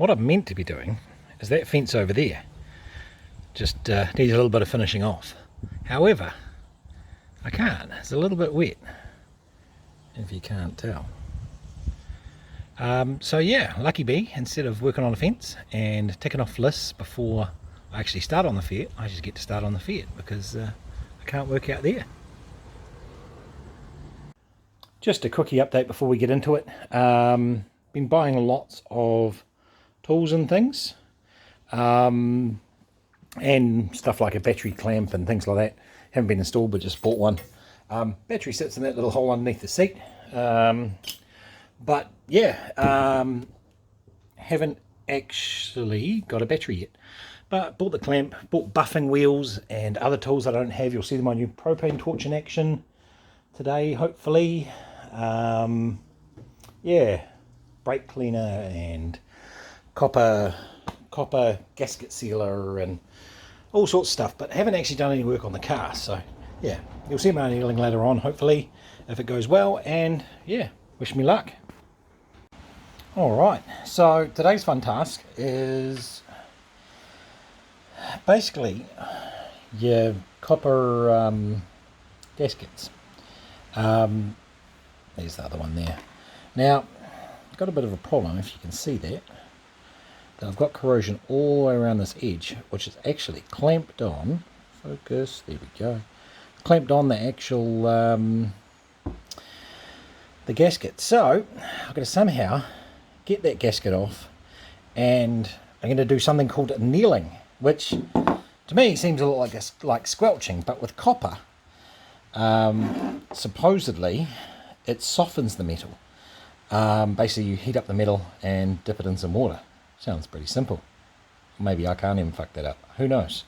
what I'm meant to be doing is that fence over there just needs a little bit of finishing off. However, I can't. It's a little bit wet, if you can't tell. So yeah, lucky bee, instead of working on a fence and ticking off lists before I actually start on the Fiat, I just get to start on the Fiat because I can't work out there. Just a quickie update before we get into it. Been buying lots of tools and things, and stuff like a battery clamp and things like that. Haven't been installed, but just bought one. Battery sits in that little hole underneath the seat. But yeah, haven't actually got a battery yet. But bought the clamp, bought buffing wheels and other tools I don't have. You'll see my new propane torch in action today, hopefully. Yeah, brake cleaner and copper gasket sealer and all sorts of stuff, but haven't actually done any work on the car. So yeah, you'll see my annealing later on, hopefully, if it goes well. And yeah, wish me luck. Alright, so today's fun task is basically your copper gaskets. There's the other one there. Now, I've got a bit of a problem, if you can see that I've got corrosion all the way around this edge, which is actually clamped on, focus, there we go, clamped on the actual the gasket. So I've got to somehow get that gasket off, and I'm going to do something called annealing, which to me seems a lot like squelching, but with copper. Supposedly it softens the metal. Basically you heat up the metal and dip it in some water. Sounds pretty simple. Maybe I can't even fuck that up, who knows.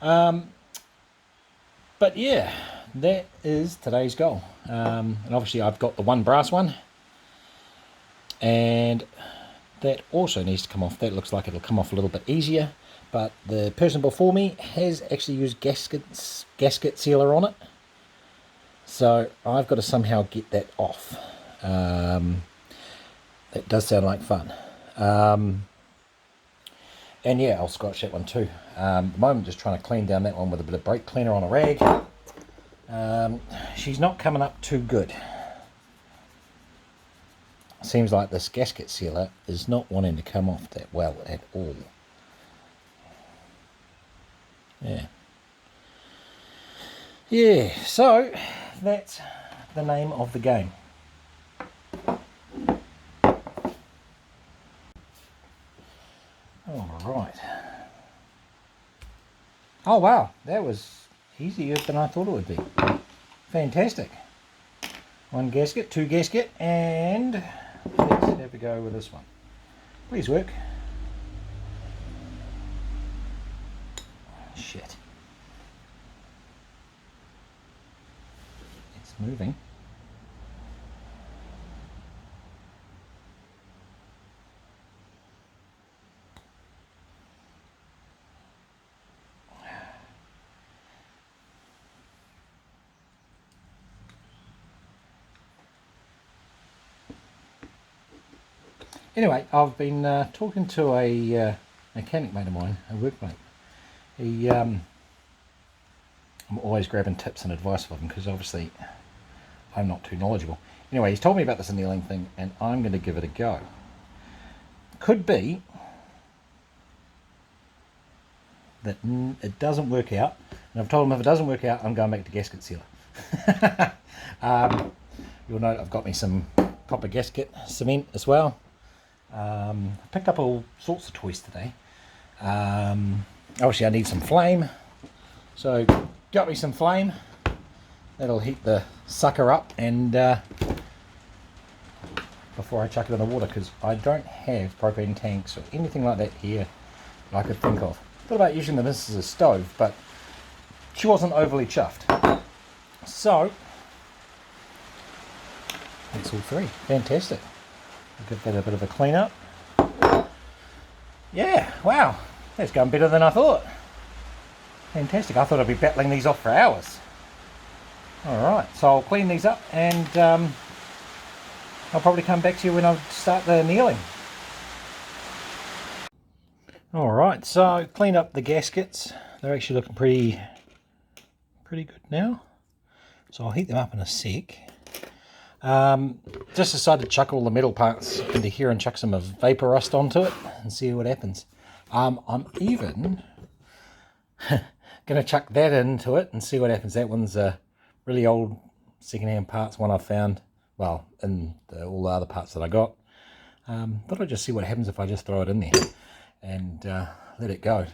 But yeah, that is today's goal. And obviously I've got the one brass one, and that also needs to come off. That looks like it'll come off a little bit easier, but the person before me has actually used gasket sealer on it, so I've got to somehow get that off. That does sound like fun. And yeah, I'll scratch that one too. At the moment, just trying to clean down that one with a bit of brake cleaner on a rag. She's not coming up too good. Seems like this gasket sealer is not wanting to come off that well at all. Yeah, so that's the name of the game. Alright. Oh wow, that was easier than I thought it would be. Fantastic. One gasket, two gasket, and let's have a go with this one. Please work. Shit. It's moving. Anyway, I've been talking to a mechanic mate of mine, a workmate. I'm always grabbing tips and advice from him because obviously I'm not too knowledgeable. Anyway, he's told me about this annealing thing, and I'm going to give it a go. Could be that it doesn't work out, and I've told him if it doesn't work out, I'm going back to gasket sealer. You'll note I've got me some copper gasket cement as well. Picked up all sorts of toys today. Obviously I need some flame, so got me some flame. That'll heat the sucker up, and before I chuck it in the water, because I don't have propane tanks or anything like that here that I could think of. Thought about using them as a stove, but she wasn't overly chuffed. So that's all three. Fantastic. I'll give that a bit of a clean up. Yeah, wow, that's going better than I thought. Fantastic. I thought I'd be battling these off for hours. Alright, so I'll clean these up, and I'll probably come back to you when I start the annealing. Alright, so cleaned up the gaskets. They're actually looking pretty good now. So I'll heat them up in a sec. Just decided to chuck all the metal parts into here and chuck some of vapor rust onto it and see what happens. I'm even going to chuck that into it and see what happens. That one's a really old second-hand parts one I found, well, in all the other parts that I got. Thought I'd just see what happens if I just throw it in there and let it go.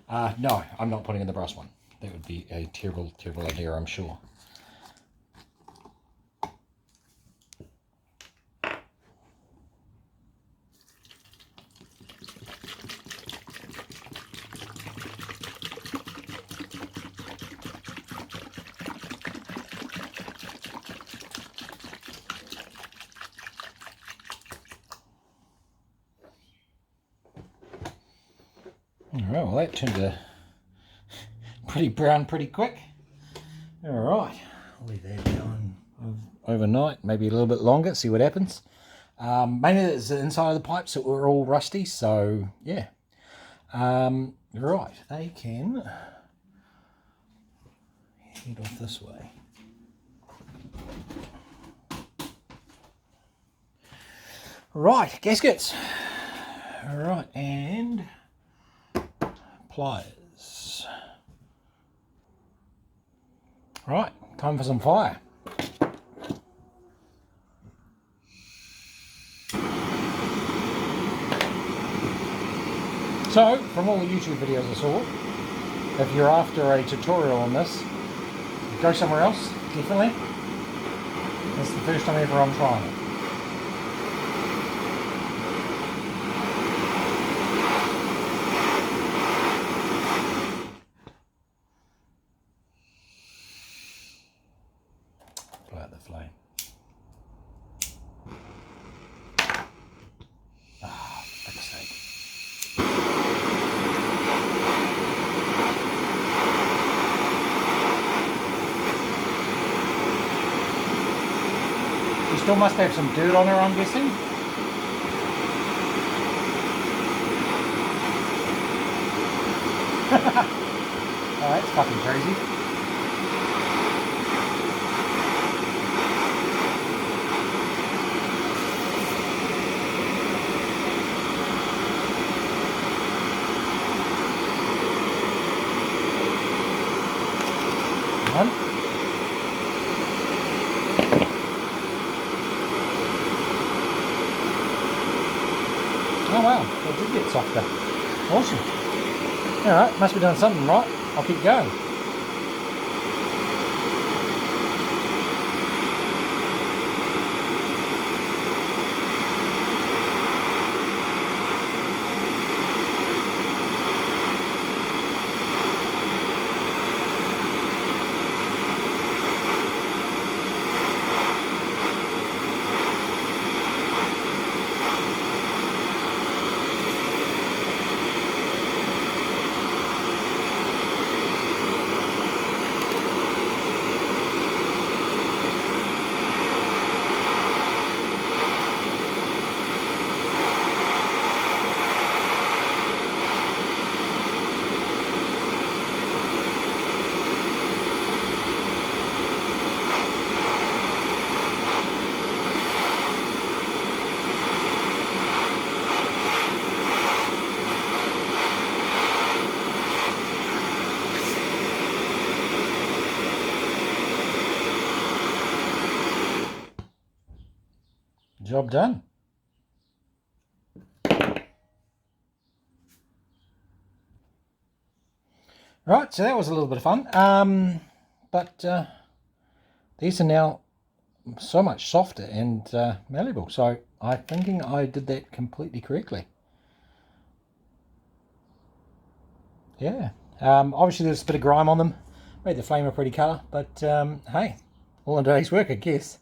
No, I'm not putting in the brass one. That would be a terrible, terrible idea, I'm sure. Alright, well that turned pretty brown pretty quick. Alright, I'll leave that going overnight, maybe a little bit longer, see what happens. Mainly it's the inside of the pipes that were all rusty, so yeah. Right, they can head off this way. Right, gaskets. Alright, and pliers. Right, time for some fire. So, from all the YouTube videos I saw, if you're after a tutorial on this, go somewhere else, definitely. It's the first time ever I'm trying it. Blow out the flame. Ah, for fuck's sake. You still must have some dirt on her, I'm guessing. Oh, that's fucking crazy. One. Oh wow, it did get softer. Awesome. Alright, must be doing something right. I'll keep going. Job done. Right, so that was a little bit of fun. But these are now so much softer and malleable. So I'm thinking I did that completely correctly. Yeah. Obviously there's a bit of grime on them. Made the flame a pretty colour, but hey, all in a day's work, I guess.